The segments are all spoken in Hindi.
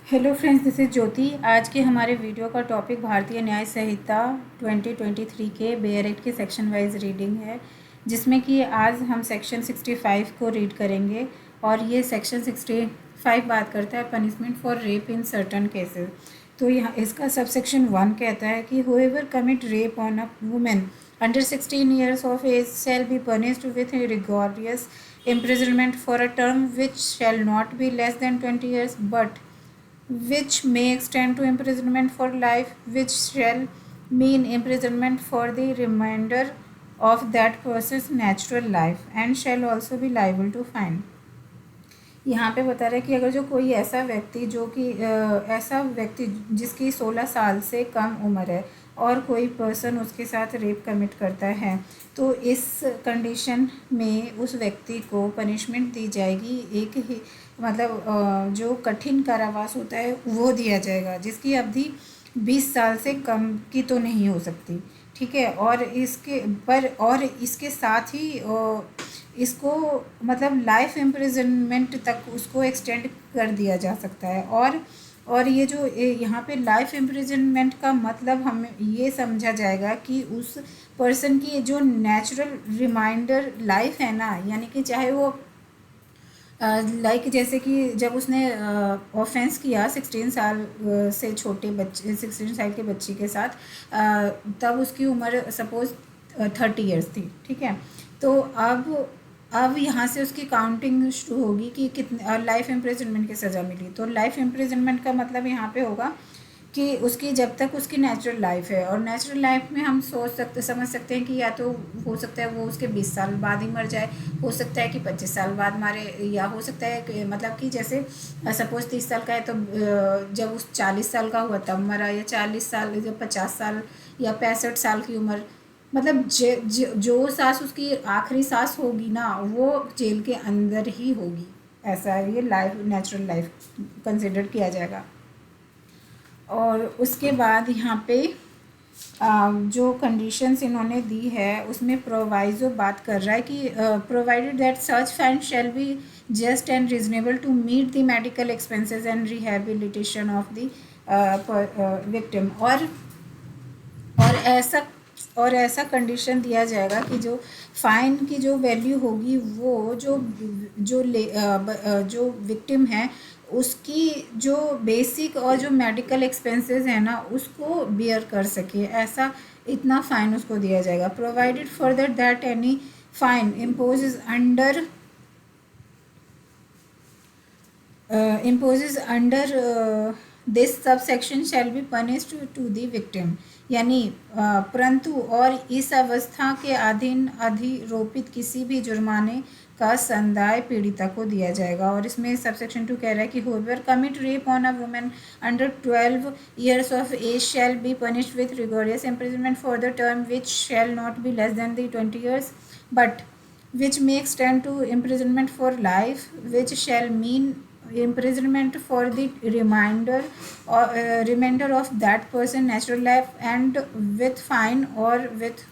हेलो फ्रेंड्स, दिस इज़ ज्योति। आज के हमारे वीडियो का टॉपिक भारतीय न्याय संहिता 2023 के बेयर एक्ट के सेक्शन वाइज रीडिंग है, जिसमें कि आज हम सेक्शन 65 को रीड करेंगे। और ये सेक्शन 65 बात करता है punishment for rape in certain cases. तो यहाँ इसका सब सेक्शन 1 कहता है कि whoever commit rape on a woman under 16 years of age shall be punished with rigorous imprisonment for a term which shall not be less than 20 years, but which may extend to imprisonment for life, which shall mean imprisonment for the remainder of that person's natural life, and shall also be liable to fine. यहाँ पे बता रहा है कि अगर जो कोई ऐसा व्यक्ति ऐसा व्यक्ति जिसकी 16 साल से कम उम्र है और कोई पर्सन उसके साथ रेप कमिट करता है, तो इस कंडीशन में उस व्यक्ति को पनिशमेंट दी जाएगी। एक ही जो कठिन कारावास होता है वो दिया जाएगा, जिसकी अवधि 20 साल से कम की तो नहीं हो सकती। ठीक है। और इसके साथ ही इसको लाइफ इम्प्रिजनमेंट तक उसको एक्सटेंड कर दिया जा सकता है। और ये जो यहाँ पे लाइफ इम्प्रिजनमेंट का मतलब हमें ये समझा जाएगा कि उस पर्सन की जो नेचुरल रिमाइंडर लाइफ है ना, यानी कि चाहे वो जैसे कि जब उसने ऑफेंस किया 16 साल से छोटे बच्चे 16 साल के बच्ची के साथ, तब उसकी उम्र सपोज 30 इयर्स थी। ठीक है। तो अब यहाँ से उसकी काउंटिंग शुरू होगी कि कितने लाइफ इम्प्रिजनमेंट की सज़ा मिली। तो लाइफ इम्प्रिजनमेंट का मतलब यहाँ पे होगा कि उसकी जब तक उसकी नेचुरल लाइफ है, और नेचुरल लाइफ में हम समझ सकते हैं कि या तो हो सकता है वो उसके 20 साल बाद ही मर जाए, हो सकता है कि 25 साल बाद मारे, या हो सकता है कि जैसे सपोज 30 साल का है तो जब उस 40 साल का हुआ तब मरा, या 40 साल जब 50 साल या 65 साल की उम्र, जो सांस उसकी आखिरी सांस होगी ना वो जेल के अंदर ही होगी। ऐसा ये लाइफ नेचुरल लाइफ कंसिडर किया जाएगा। और उसके बाद यहाँ पे जो कंडीशंस इन्होंने दी है उसमें प्रोवाइजो बात कर रहा है कि provided that such fine shall be just and reasonable to meet the medical expenses and rehabilitation of the victim. और ऐसा कंडीशन दिया जाएगा कि जो फाइन की जो वैल्यू होगी वो जो विक्टिम है उसकी जो बेसिक और जो मेडिकल एक्सपेंसेस है ना उसको बियर कर सके, ऐसा इतना फाइन उसको दिया जाएगा। Provided further that any fine imposes under this subsection shall be punished to the victim, यानी परंतु और इस अवस्था के अधीन अधिरोपित किसी भी जुर्माने का संदाय पीड़िता को दिया जाएगा। और इसमें सबसेक्शन 2 कह रहा है कि whoever commit rape on a woman under 12 years of age shall be punished with rigorous imprisonment for the term which shall not be less than the 20 years, but which may extend to imprisonment for life, which shall mean imprisonment for the remainder of that person natural life, and with fine or with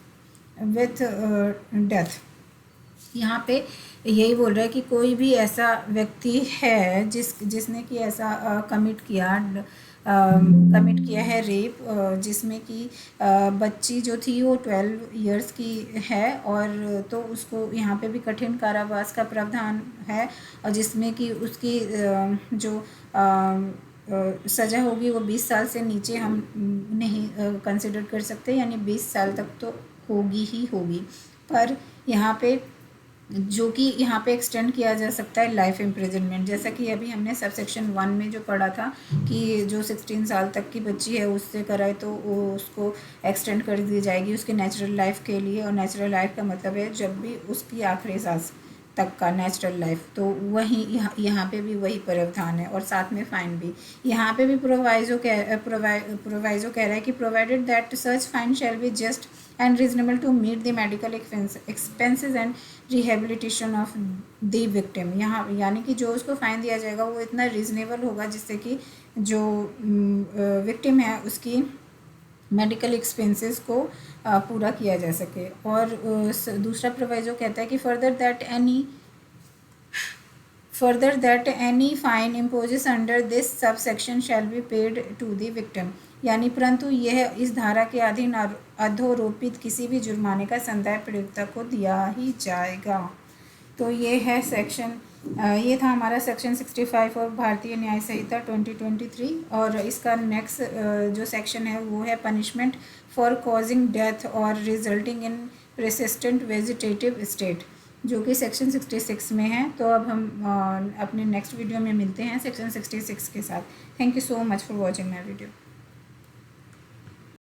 death। यहाँ पे यही बोल रहा है कि कोई भी ऐसा व्यक्ति है जिसने कि ऐसा कमिट किया है रेप, जिसमें कि बच्ची जो थी वो 12 इयर्स की है, और तो उसको यहाँ पे भी कठिन कारावास का प्रावधान है, और जिसमें कि उसकी जो सज़ा होगी वो 20 साल से नीचे हम नहीं कंसिडर कर सकते, यानी 20 साल तक तो होगी ही होगी। पर यहाँ पे जो कि यहाँ पे एक्सटेंड किया जा सकता है लाइफ इम्प्रिजनमेंट, जैसा कि अभी हमने सबसेक्शन 1 में जो पढ़ा था कि जो 16 साल तक की बच्ची है उससे कराए तो वो उसको एक्सटेंड कर दी जाएगी उसके नेचुरल लाइफ के लिए। और नेचुरल लाइफ का मतलब है जब भी उसकी आखिरी सांस तक का नेचुरल लाइफ, तो वही यहाँ पे भी वही प्रावधान है, और साथ में फाइन भी। यहाँ पे भी प्रोवाइजो कह रहा है कि provided that such fine shall be just and reasonable to meet the medical expenses and rehabilitation of the victim. यहाँ यानी कि जो उसको फाइन दिया जाएगा वो इतना रीजनेबल होगा जिससे कि जो विक्टिम है उसकी मेडिकल एक्सपेंसेस को पूरा किया जा सके। और दूसरा प्रोवाइजो कहता है कि further that any further that any fine imposes under this sub section shall be paid to the victim, यानी परंतु यह इस धारा के अधीन अधोरोपित किसी भी जुर्माने का संदाय पीड़िता को दिया ही जाएगा। तो ये है सेक्शन, ये था हमारा सेक्शन 65 और भारतीय न्याय संहिता 2023। और इसका नेक्स्ट जो सेक्शन है वो है पनिशमेंट फॉर कॉजिंग डेथ और resulting in persistent vegetative state, जो कि सेक्शन 66 में है। तो अब हम अपने नेक्स्ट वीडियो में मिलते हैं सेक्शन 66 के साथ। Thank you so much for watching my video.